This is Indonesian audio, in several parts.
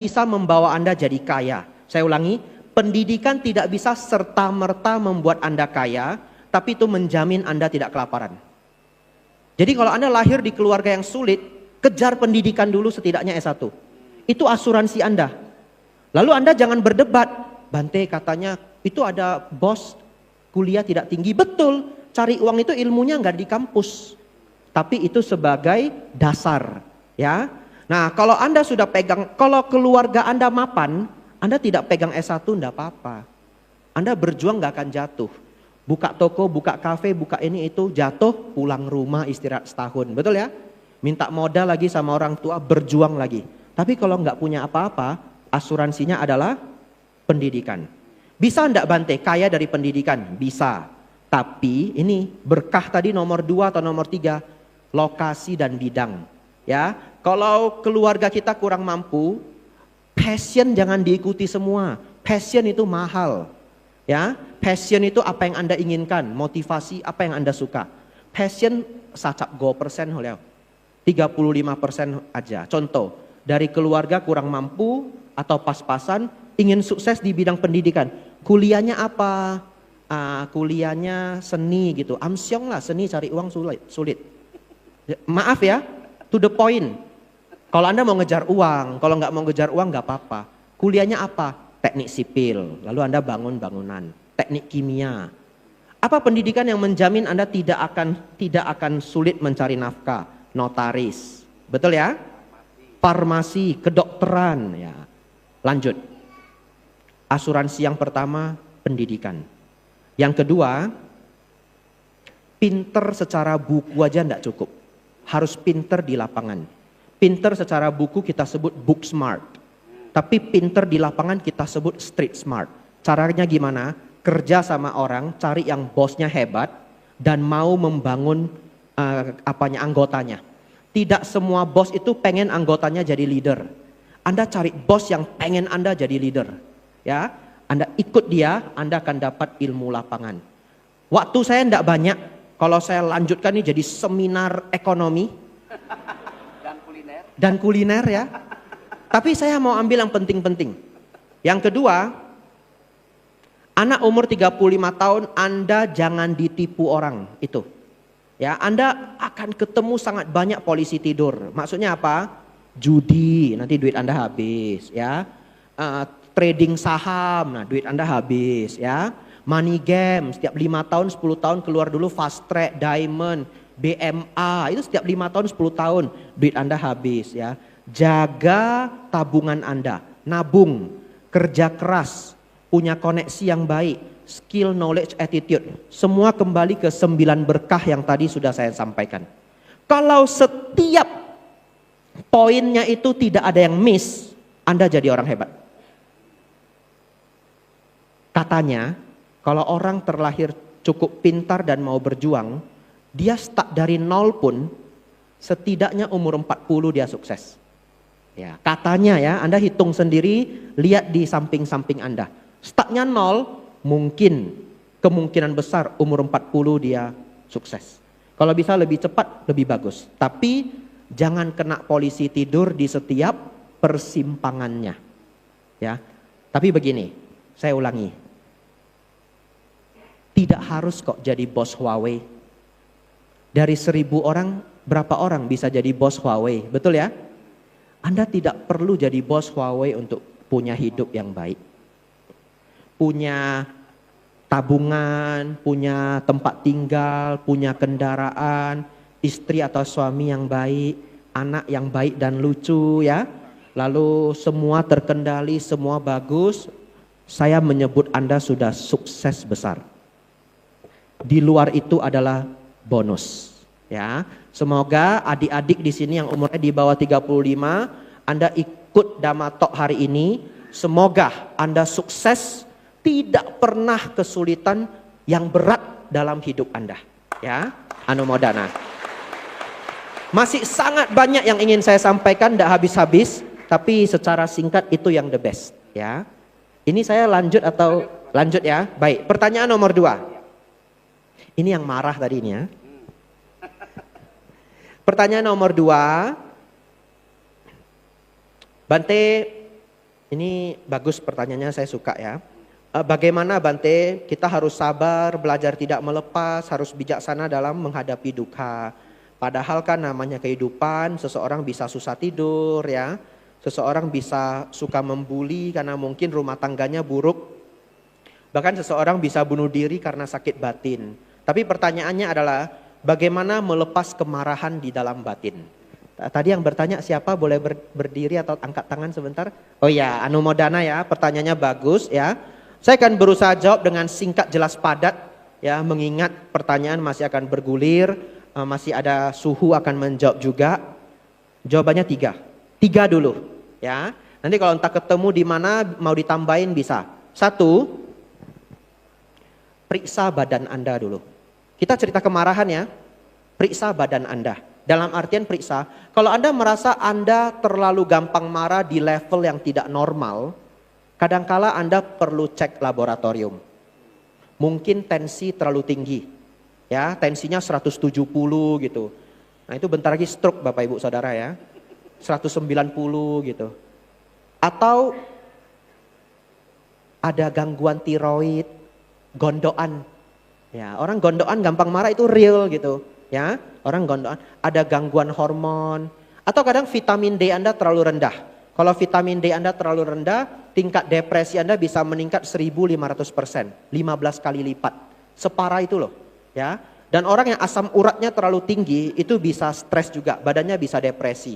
bisa membawa Anda jadi kaya. Saya ulangi, pendidikan tidak bisa serta-merta membuat Anda kaya, tapi itu menjamin Anda tidak kelaparan. Jadi kalau Anda lahir di keluarga yang sulit, kejar pendidikan dulu setidaknya S1. Itu asuransi Anda. Lalu Anda jangan berdebat. Bante katanya itu ada bos kuliah tidak tinggi. Betul, cari uang itu ilmunya nggak di kampus. Tapi itu sebagai dasar, ya. Nah, kalau Anda sudah pegang, kalau keluarga Anda mapan, Anda tidak pegang S1 enggak apa-apa. Anda berjuang nggak akan jatuh. Buka toko, buka kafe, buka ini itu, jatuh, pulang rumah istirahat setahun. Betul ya? Minta modal lagi sama orang tua, berjuang lagi. Tapi kalau nggak punya apa-apa, asuransinya adalah pendidikan. Bisa enggak Bante kaya dari pendidikan? Bisa. Tapi ini berkah tadi nomor 2 atau nomor 3, lokasi dan bidang. Ya, kalau keluarga kita kurang mampu, passion jangan diikuti semua. Passion itu mahal. Ya, passion itu apa yang Anda inginkan, motivasi apa yang Anda suka. Passion sacap go persen oleh 35% aja. Contoh, dari keluarga kurang mampu atau pas-pasan ingin sukses di bidang pendidikan. Kuliahnya apa? Kuliahnya seni gitu. Amsyong lah, seni cari uang sulit. Maaf ya, to the point. Kalau Anda mau ngejar uang, kalau nggak mau ngejar uang nggak apa-apa. Kuliahnya apa? Teknik sipil, lalu Anda bangun bangunan. Teknik kimia. Apa pendidikan yang menjamin Anda tidak akan sulit mencari nafkah? Notaris, betul ya? Farmasi, kedokteran, ya. Lanjut. Asuransi yang pertama pendidikan. Yang kedua, pinter secara buku aja enggak cukup. Harus pinter di lapangan. Pinter secara buku kita sebut book smart. Tapi pinter di lapangan kita sebut street smart. Caranya gimana? Kerja sama orang, cari yang bosnya hebat dan mau membangun anggotanya. Tidak semua bos itu pengen anggotanya jadi leader. Anda cari bos yang pengen Anda jadi leader. Ya, Anda ikut dia, Anda akan dapat ilmu lapangan. Waktu saya enggak banyak. Kalau saya lanjutkan ini jadi seminar ekonomi dan kuliner ya. Tapi saya mau ambil yang penting-penting. Yang kedua, anak umur 35 tahun Anda jangan ditipu orang itu. Ya, Anda akan ketemu sangat banyak polisi tidur. Maksudnya apa? Judi, nanti duit Anda habis ya. Trading saham, nah duit Anda habis ya. Money game, setiap 5 tahun, 10 tahun keluar dulu fast track, diamond, BMA, itu setiap 5 tahun, 10 tahun duit Anda habis ya. Jaga tabungan Anda, nabung, kerja keras, punya koneksi yang baik, skill, knowledge, attitude. Semua kembali ke 9 berkah yang tadi sudah saya sampaikan. Kalau setiap poinnya itu tidak ada yang miss, Anda jadi orang hebat. Katanya, kalau orang terlahir cukup pintar dan mau berjuang, dia start dari 0 pun, setidaknya umur 40 dia sukses. Ya, katanya ya, Anda hitung sendiri, lihat di samping-samping Anda. Startnya 0, mungkin, kemungkinan besar umur 40 dia sukses. Kalau bisa lebih cepat, lebih bagus. Tapi jangan kena polisi tidur di setiap persimpangannya. Ya, tapi begini, saya ulangi. Tidak harus kok jadi bos Huawei. Dari 1000 orang, berapa orang bisa jadi bos Huawei? Betul ya? Anda tidak perlu jadi bos Huawei untuk punya hidup yang baik. Punya tabungan, punya tempat tinggal, punya kendaraan, istri atau suami yang baik, anak yang baik dan lucu ya. Lalu semua terkendali, semua bagus. Saya menyebut Anda sudah sukses besar. Di luar itu adalah bonus. Ya, semoga adik-adik di sini yang umurnya di bawah 35, Anda ikut Dhamma Talk hari ini. Semoga Anda sukses, tidak pernah kesulitan yang berat dalam hidup Anda. Ya, Anumodana. Masih sangat banyak yang ingin saya sampaikan, tidak habis-habis, tapi secara singkat itu yang the best. Ya, ini saya lanjut atau lanjut ya? Baik, pertanyaan nomor 2. Ini yang marah tadi ini ya. Pertanyaan nomor 2. Bante, Ini bagus pertanyaannya, saya suka ya. Bagaimana Bante, kita harus sabar, belajar tidak melepas, harus bijaksana dalam menghadapi duka. Padahal kan namanya kehidupan, seseorang bisa susah tidur ya. Seseorang bisa suka membuli karena mungkin rumah tangganya buruk. Bahkan seseorang bisa bunuh diri karena sakit batin. Tapi pertanyaannya adalah bagaimana melepas kemarahan di dalam batin? Tadi yang bertanya siapa, boleh berdiri atau angkat tangan sebentar? Oh ya, Anumodana ya, pertanyaannya bagus ya. Saya akan berusaha jawab dengan singkat, jelas, padat ya, mengingat pertanyaan masih akan bergulir, masih ada Suhu akan menjawab juga. Jawabannya 3 dulu ya. Nanti kalau entah ketemu di mana mau ditambahin bisa. 1, periksa badan Anda dulu. Kita cerita kemarahan ya, periksa badan Anda. Dalam artian periksa, kalau Anda merasa Anda terlalu gampang marah di level yang tidak normal, kadangkala Anda perlu cek laboratorium. Mungkin tensi terlalu tinggi, ya tensinya 170 gitu. Nah itu bentar lagi stroke Bapak Ibu Saudara ya, 190 gitu. Atau ada gangguan tiroid, gondokan. Ya, orang gondokan gampang marah itu real gitu. Ya, orang gondokan, ada gangguan hormon, atau kadang vitamin D Anda terlalu rendah. Kalau vitamin D Anda terlalu rendah, tingkat depresi Anda bisa meningkat 1500%, 15 kali lipat. Separah itu loh, ya. Dan orang yang asam uratnya terlalu tinggi itu bisa stres juga, badannya bisa depresi.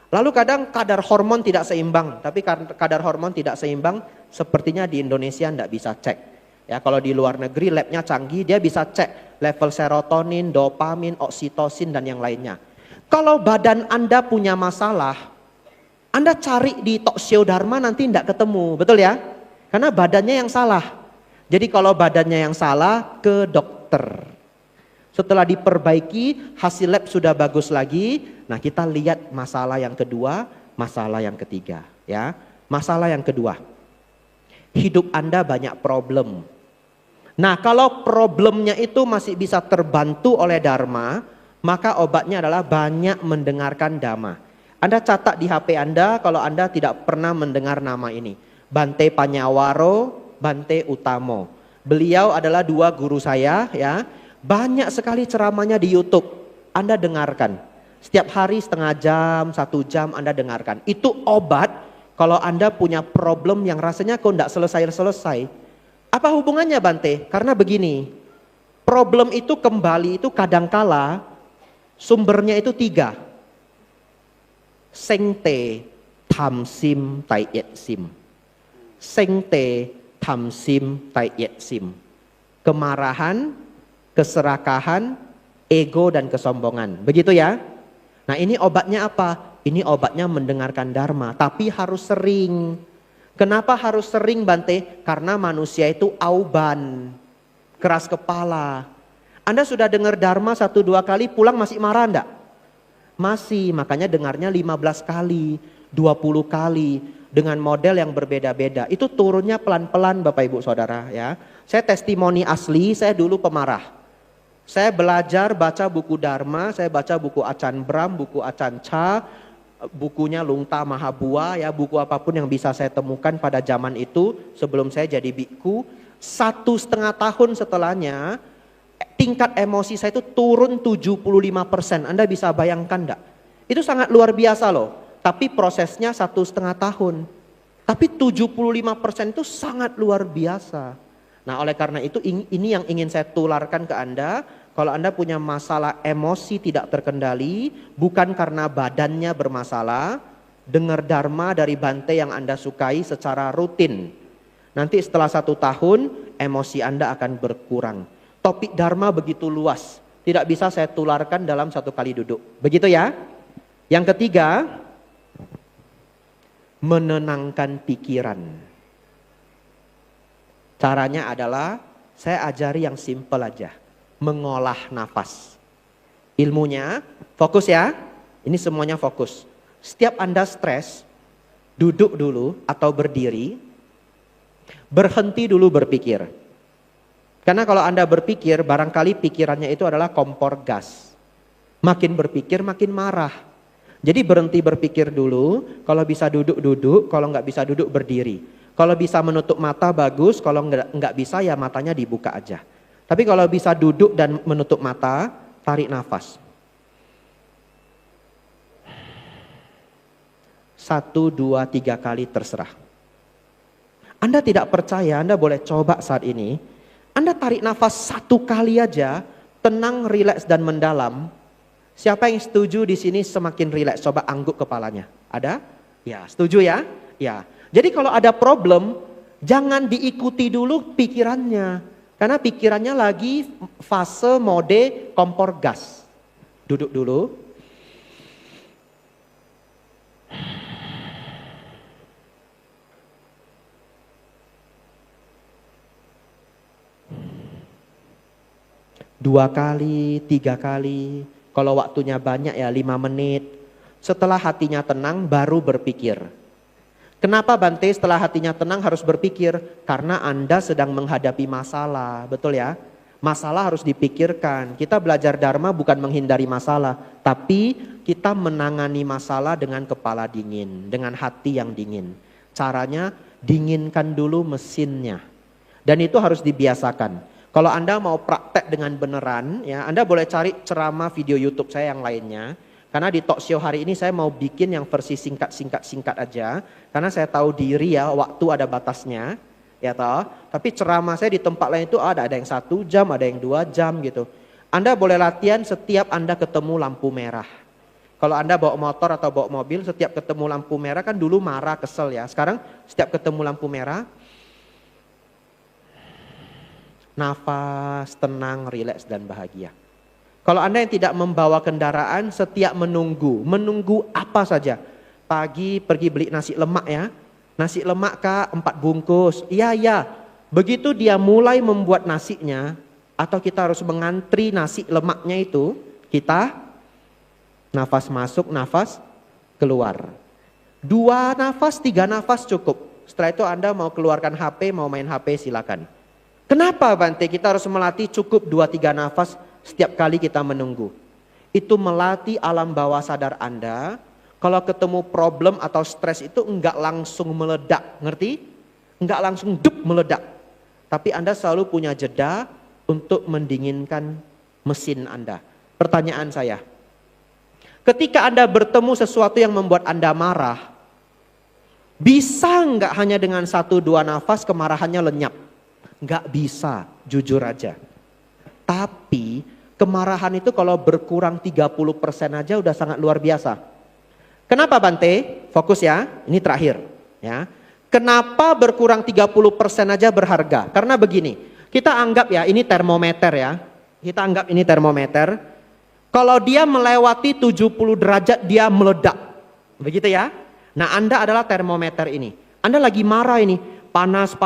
Lalu kadang kadar hormon tidak seimbang, tapi kadar hormon tidak seimbang sepertinya di Indonesia Anda bisa cek. Ya, kalau di luar negeri labnya canggih, dia bisa cek level serotonin, dopamin, oksitosin dan yang lainnya. Kalau badan Anda punya masalah, Anda cari di Toksio Dharma nanti tidak ketemu, betul ya? Karena badannya yang salah. Jadi kalau badannya yang salah, ke dokter. Setelah diperbaiki, hasil lab sudah bagus lagi. Nah kita lihat masalah yang kedua, masalah yang ketiga. Ya, masalah yang kedua, hidup Anda banyak problem. Nah kalau problemnya itu masih bisa terbantu oleh Dharma, maka obatnya adalah banyak mendengarkan Dhamma. Anda catat di HP Anda kalau Anda tidak pernah mendengar nama ini. Bante Panyawaro, Bante Utamo. Beliau adalah 2 guru saya ya. Banyak sekali ceramahnya di YouTube. Anda dengarkan. Setiap hari setengah jam, 1 jam Anda dengarkan. Itu obat kalau Anda punya problem yang rasanya kok tidak selesai-selesai. Apa hubungannya Bante? Karena begini, problem itu kembali itu kadangkala sumbernya itu 3. Sengte tham sim tai yet sim. Sengte tham sim tai yet sim. Kemarahan, keserakahan, ego dan kesombongan. Begitu ya? Nah ini obatnya apa? Ini obatnya mendengarkan Dharma, tapi harus sering. Kenapa harus sering Bante? Karena manusia itu auban, keras kepala. Anda sudah dengar Dharma 1-2 kali, pulang masih marah enggak? Masih, makanya dengarnya 15 kali, 20 kali. Dengan model yang berbeda-beda. Itu turunnya pelan-pelan Bapak Ibu Saudara ya. Saya testimoni asli, saya dulu pemarah. Saya belajar baca buku Dharma, saya baca buku Achan Brahm, buku Achan Cha, bukunya Lungta Mahabua ya, buku apapun yang bisa saya temukan pada zaman itu sebelum saya jadi biku. 1,5 tahun setelahnya tingkat emosi saya itu turun 75%. Anda bisa bayangkan enggak? Itu sangat luar biasa loh. Tapi prosesnya 1,5 tahun. Tapi 75% itu sangat luar biasa. Nah oleh karena itu ini yang ingin saya tularkan ke Anda. Kalau Anda punya masalah emosi tidak terkendali, bukan karena badannya bermasalah, dengar Dharma dari Bante yang Anda sukai secara rutin. Nanti setelah 1 tahun, emosi Anda akan berkurang. Topik Dharma begitu luas, tidak bisa saya tularkan dalam 1 kali duduk. Begitu ya. Yang ketiga, menenangkan pikiran. Caranya adalah, saya ajari yang simple aja. Mengolah nafas. Ilmunya fokus ya. Ini semuanya fokus. Setiap Anda stres, duduk dulu atau berdiri, berhenti dulu berpikir. Karena kalau Anda berpikir, barangkali pikirannya itu adalah kompor gas. Makin berpikir makin marah. Jadi berhenti berpikir dulu, kalau bisa duduk-duduk, kalau nggak bisa duduk berdiri. Kalau bisa menutup mata bagus, kalau nggak bisa ya matanya dibuka aja. Tapi kalau bisa duduk dan menutup mata, tarik nafas. 1, 2, 3 kali terserah. Anda tidak percaya, Anda boleh coba saat ini. Anda tarik nafas 1 kali aja, tenang, rileks dan mendalam. Siapa yang setuju di sini semakin rileks? Coba angguk kepalanya. Ada? Ya, setuju ya? Ya. Jadi kalau ada problem, jangan diikuti dulu pikirannya. Karena pikirannya lagi fase mode kompor gas. Duduk dulu. Dua kali, 3 kali. Kalau waktunya banyak ya 5 menit. Setelah hatinya tenang baru berpikir. Kenapa Bante setelah hatinya tenang harus berpikir? Karena Anda sedang menghadapi masalah, betul ya? Masalah harus dipikirkan. Kita belajar Dharma bukan menghindari masalah. Tapi kita menangani masalah dengan kepala dingin. Dengan hati yang dingin. Caranya dinginkan dulu mesinnya. Dan itu harus dibiasakan. Kalau Anda mau praktek dengan beneran, ya Anda boleh cari ceramah video YouTube saya yang lainnya. Karena di talk show hari ini saya mau bikin yang versi singkat aja. Karena saya tahu diri ya, waktu ada batasnya, ya toh. Tapi ceramah saya di tempat lain itu ada yang 1 jam, ada yang 2 jam gitu. Anda boleh latihan setiap Anda ketemu lampu merah. Kalau Anda bawa motor atau bawa mobil, setiap ketemu lampu merah kan dulu marah, kesel ya. Sekarang setiap ketemu lampu merah, nafas, tenang, rileks dan bahagia. Kalau Anda yang tidak membawa kendaraan, setiap menunggu apa saja. Pagi pergi beli nasi lemak ya. Nasi lemak Kak 4 bungkus. Iya. Begitu dia mulai membuat nasinya, atau kita harus mengantri nasi lemaknya itu, kita nafas masuk, nafas keluar. 2 nafas, 3 nafas cukup. Setelah itu Anda mau keluarkan HP, mau main HP silakan. Kenapa Bante kita harus melatih cukup 2-3 nafas setiap kali kita menunggu? Itu melatih alam bawah sadar Anda. Kalau ketemu problem atau stres itu enggak langsung meledak, ngerti? Enggak langsung dup meledak. Tapi Anda selalu punya jeda untuk mendinginkan mesin Anda. Pertanyaan saya, ketika Anda bertemu sesuatu yang membuat Anda marah, bisa enggak hanya dengan 1-2 nafas kemarahannya lenyap? Nggak bisa, jujur aja. Tapi kemarahan itu kalau berkurang 30% aja udah sangat luar biasa. Kenapa Bante? Fokus ya, ini terakhir ya. Kenapa berkurang 30% aja berharga? Karena begini, kita anggap ya ini termometer ya. Kita anggap ini termometer. Kalau dia melewati 70 derajat dia meledak. Begitu ya. Nah Anda adalah termometer ini. Anda lagi marah ini. Panas.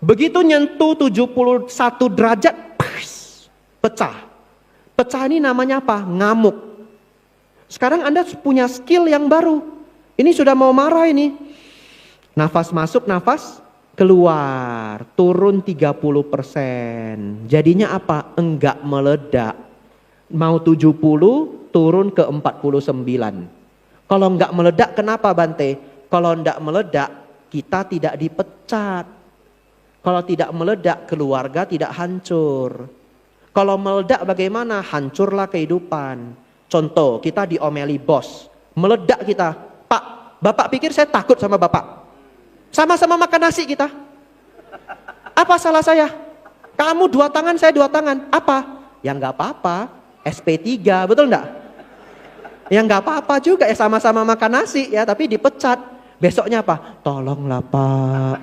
Begitu nyentuh 71 derajat, pecah. Pecah ini namanya apa? Ngamuk. Sekarang Anda punya skill yang baru. Ini sudah mau marah ini. Nafas masuk, nafas keluar. Turun 30%. Jadinya apa? Enggak meledak. Mau 70, turun ke 49. Kalau enggak meledak, kenapa Bante? Kalau enggak meledak, kita tidak dipecat. Kalau tidak meledak, keluarga tidak hancur. Kalau meledak bagaimana? Hancurlah kehidupan. Contoh, kita diomeli bos. Meledak kita. Pak, Bapak pikir saya takut sama Bapak? Sama-sama makan nasi kita. Apa salah saya? Kamu 2 tangan, saya 2 tangan. Apa? Ya enggak apa-apa. SP3, betul enggak? Ya enggak apa-apa juga ya, sama-sama makan nasi ya, tapi dipecat. Besoknya apa? Tolonglah Pak,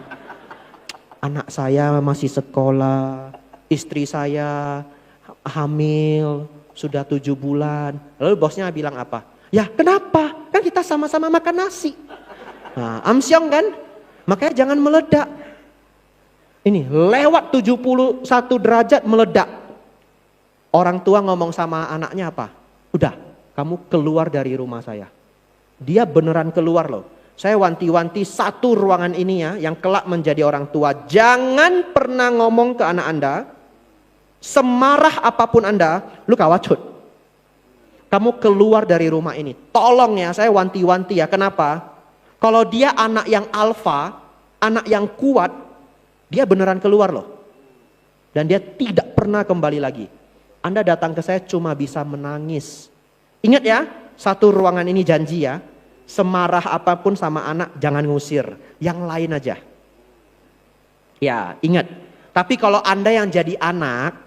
anak saya masih sekolah, istri saya hamil, sudah 7 bulan. Lalu bosnya bilang apa? Ya kenapa? Kan kita sama-sama makan nasi. Nah, amsyong kan? Makanya jangan meledak. Ini lewat 71 derajat meledak. Orang tua ngomong sama anaknya apa? Udah, kamu keluar dari rumah saya. Dia beneran keluar loh. Saya wanti-wanti satu ruangan ini ya, yang kelak menjadi orang tua. Jangan pernah ngomong ke anak Anda, semarah apapun Anda, lu kawacut. kamu keluar dari rumah ini. Tolong ya, saya wanti-wanti ya. Kenapa? Kalau dia anak yang alfa, anak yang kuat, dia beneran keluar loh. Dan dia tidak pernah kembali lagi. Anda datang ke saya cuma bisa menangis. Ingat ya, satu ruangan ini janji ya. Semarah apapun sama anak jangan ngusir. Yang lain aja. Ya, ingat. Tapi kalau Anda yang jadi anak,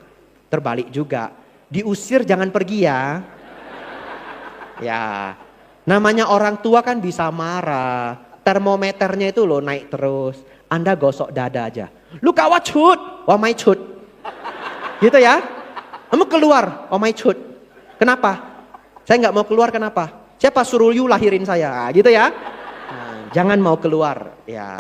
terbalik juga. Diusir jangan pergi ya. Ya, namanya orang tua kan bisa marah. Termometernya itu loh naik terus. Anda gosok dada aja. Lu kawat cut, wah my cut. Gitu ya. Kamu keluar, oh my cut. Kenapa? Saya nggak mau keluar kenapa? Siapa suruh you lahirin saya? Gitu ya. Nah, jangan mau keluar. Ya.